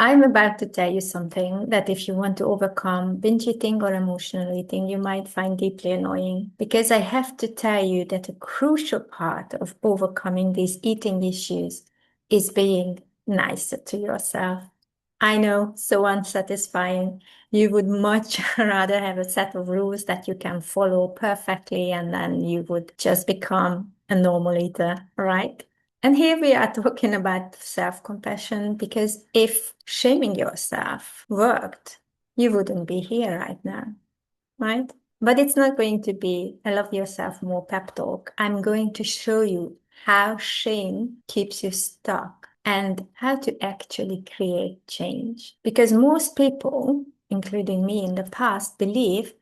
I'm about to tell you something that if you want to overcome binge eating or emotional eating, you might find deeply annoying. Because I have to tell you that a crucial part of overcoming these eating issues is being nicer to yourself. I know, so unsatisfying. You would much rather have a set of rules that you can follow perfectly, and then you would just become a normal eater, right? And here we are talking about self-compassion, because if shaming yourself worked, you wouldn't be here right now, right? But it's not going to be a love yourself more pep talk. I'm going to show you how shame keeps you stuck and how to actually create change. Because most people, including me in the past, believe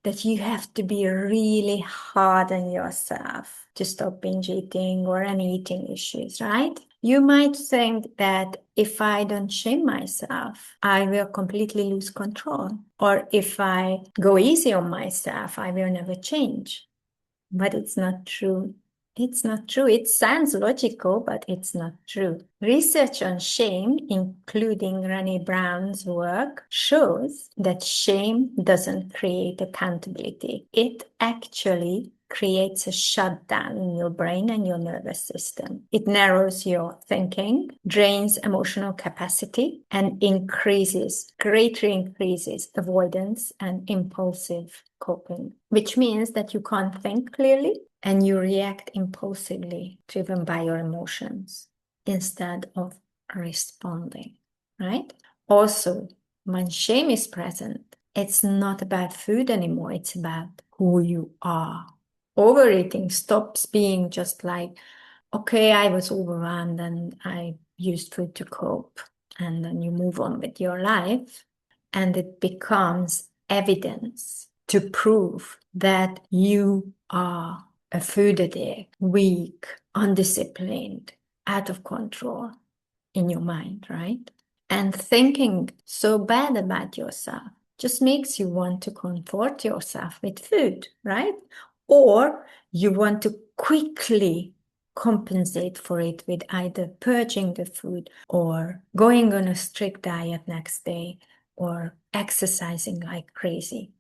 that you have to be really hard on yourself to stop binge eating or any eating issues, right? You might think that if I don't shame myself, I will completely lose control. Or if I go easy on myself, I will never change. But it's not true. It's not true. It sounds logical, but it's not true. Research on shame, including Brené Brown's work, shows that shame doesn't create accountability. It actually creates a shutdown in your brain and your nervous system. It narrows your thinking, drains emotional capacity, and greatly increases avoidance and impulsive coping, which means that you can't think clearly and you react impulsively, driven by your emotions instead of responding, right? Also, when shame is present, it's not about food anymore, it's about who you are. Overeating stops being just like, okay, I was overwhelmed and I used food to cope, and then you move on with your life, and it becomes evidence to prove that you are a food addict, weak, undisciplined, out of control in your mind, right? And thinking so bad about yourself just makes you want to comfort yourself with food, right? Or you want to quickly compensate for it with either purging the food or going on a strict diet next day or exercising like crazy,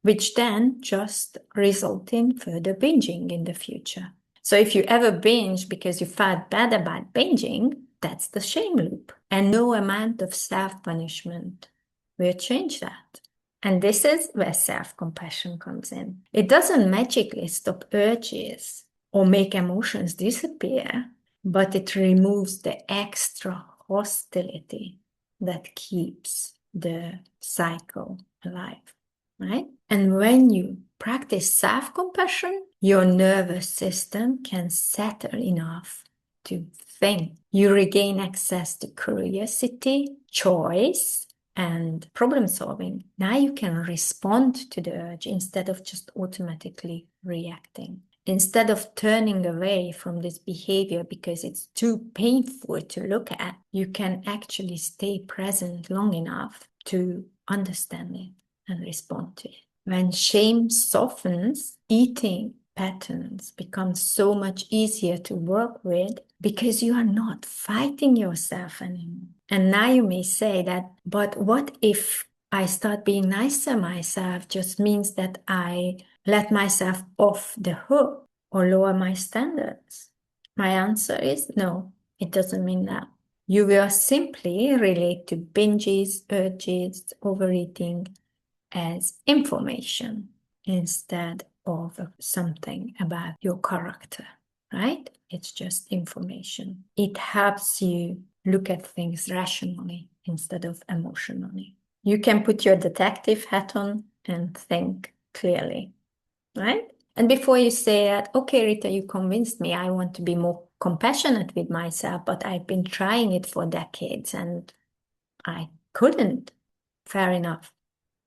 which then just result in further binging in the future. So if you ever binge because you felt bad about binging, that's the shame loop. And no amount of self-punishment will change that. And this is where self-compassion comes in. It doesn't magically stop urges or make emotions disappear, but it removes the extra hostility that keeps the cycle alive, right? And when you practice self-compassion, your nervous system can settle enough to think. You regain access to curiosity, choice, and problem solving. Now you can respond to the urge instead of just automatically reacting. Instead of turning away from this behavior because it's too painful to look at, you can actually stay present long enough to understand it and respond to it. When shame softens, eating patterns become so much easier to work with because you are not fighting yourself anymore. And now you may say that, but what if I start being nice to myself just means that I let myself off the hook or lower my standards? My answer is no, it doesn't mean that. You will simply relate to binges, urges, overeating as information instead of something about your character, right? It's just information. It helps you look at things rationally instead of emotionally. You can put your detective hat on and think clearly, right? And before you say that, okay, Rita, you convinced me, I want to be more compassionate with myself, but I've been trying it for decades and I couldn't. Fair enough.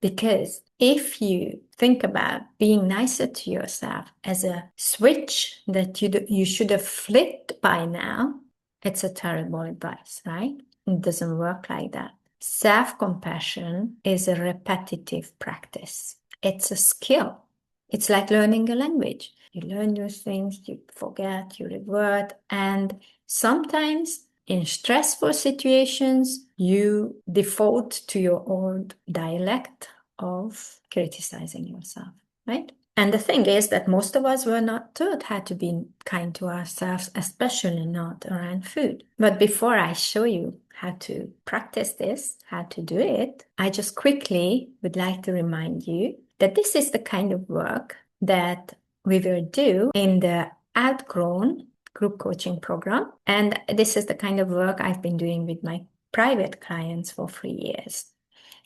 Because if you think about being nicer to yourself as a switch that you should have flipped by now, it's a terrible advice, right? It doesn't work like that. Self-compassion is a repetitive practice. It's a skill. It's like learning a language. You learn new things, you forget, you revert, and sometimes in stressful situations, you default to your old dialect of criticizing yourself, right? And the thing is that most of us were not taught how to be kind to ourselves, especially not around food. But before I show you how to practice this, how to do it, I just quickly would like to remind you that this is the kind of work that we will do in the Outgrown group coaching program. And this is the kind of work I've been doing with my private clients for 3 years.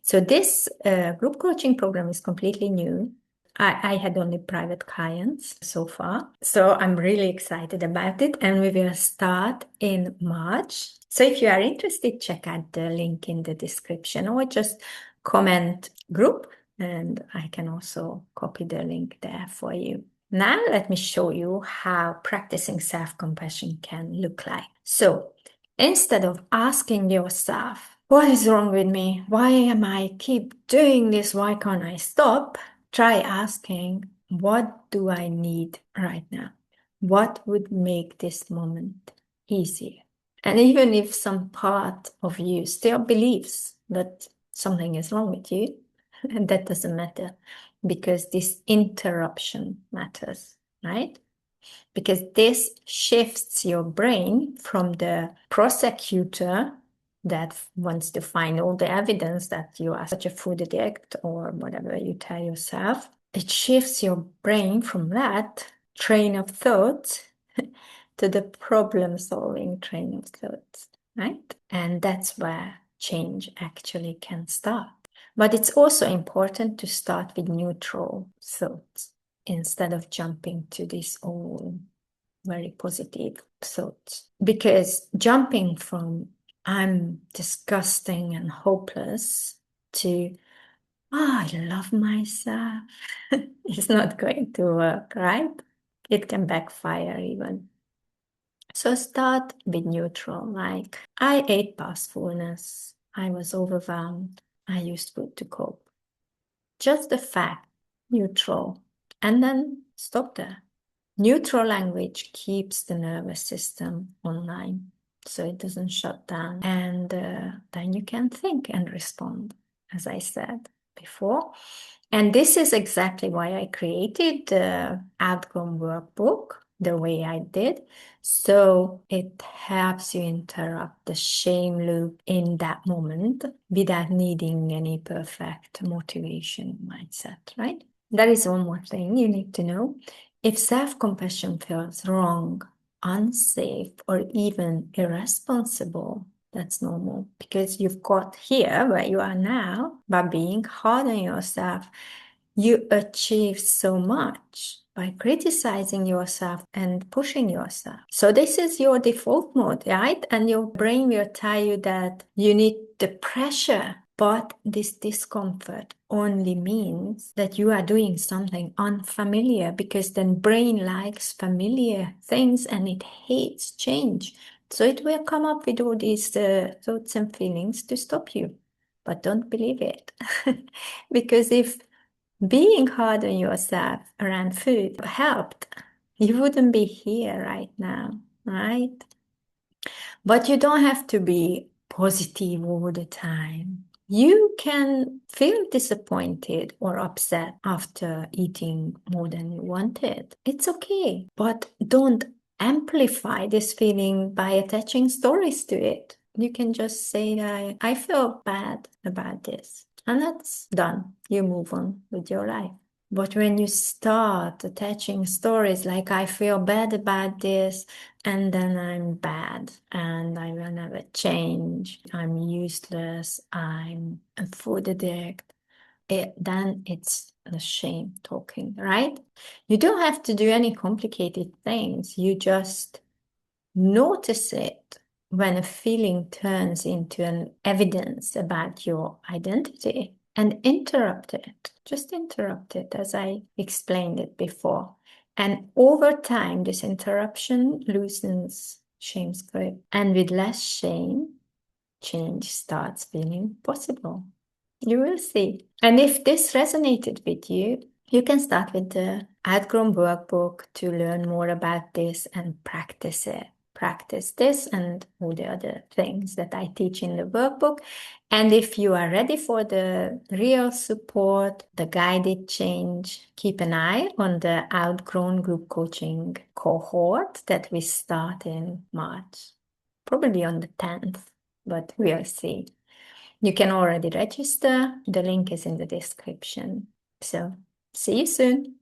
So this group coaching program is completely new. I had only private clients so far. So I'm really excited about it. And we will start in March. So if you are interested, check out the link in the description or just comment group. And I can also copy the link there for you. Now let me show you how practicing self-compassion can look like. So instead of asking yourself, what is wrong with me? Why am I keep doing this? Why can't I stop? Try asking, what do I need right now? What would make this moment easier? And even if some part of you still believes that something is wrong with you, that doesn't matter, because this interruption matters, right? Because this shifts your brain from the prosecutor that wants to find all the evidence that you are such a food addict or whatever you tell yourself. It shifts your brain from that train of thought to the problem-solving train of thoughts, right? And that's where change actually can start. But it's also important to start with neutral thoughts instead of jumping to this all very positive thoughts. Because jumping from I'm disgusting and hopeless to I love myself is not going to work, right? It can backfire even. So start with neutral, like I ate past fullness, I was overwhelmed, I used food to cope. Just the fact, neutral, and then stop there. Neutral language keeps the nervous system online, so it doesn't shut down. And then you can think and respond, as I said before. And this is exactly why I created the outcome workbook the way I did. So it helps you interrupt the shame loop in that moment without needing any perfect motivation mindset, right? That is one more thing you need to know. If self-compassion feels wrong, unsafe, or even irresponsible, that's normal because you've got here where you are now by being hard on yourself. You achieve so much by criticizing yourself and pushing yourself. So this is your default mode, right? And your brain will tell you that you need the pressure. But this discomfort only means that you are doing something unfamiliar because then brain likes familiar things and it hates change. So it will come up with all these thoughts and feelings to stop you. But don't believe it. Because if being hard on yourself around food helped, you wouldn't be here right now, right? But you don't have to be positive all the time. You can feel disappointed or upset after eating more than you wanted. It's okay, but don't amplify this feeling by attaching stories to it. You can just say, I feel bad about this. And that's done. You move on with your life. But when you start attaching stories like I feel bad about this, and then I'm bad, and I will never change, I'm useless, I'm a food addict, then it's the shame talking, right? You don't have to do any complicated things. You just notice it when a feeling turns into an evidence about your identity and interrupt it. Just interrupt it as I explained it before. And over time, this interruption loosens shame's grip. And with less shame, change starts feeling possible. You will see. And if this resonated with you, you can start with the Outgrown workbook to learn more about this and practice it. practice this and all the other things that I teach in the workbook. And if you are ready for the real support, the guided change, keep an eye on the outgrown group coaching cohort that we start in March, probably on the 10th, but we'll see. You can already register. The link is in the description. So see you soon.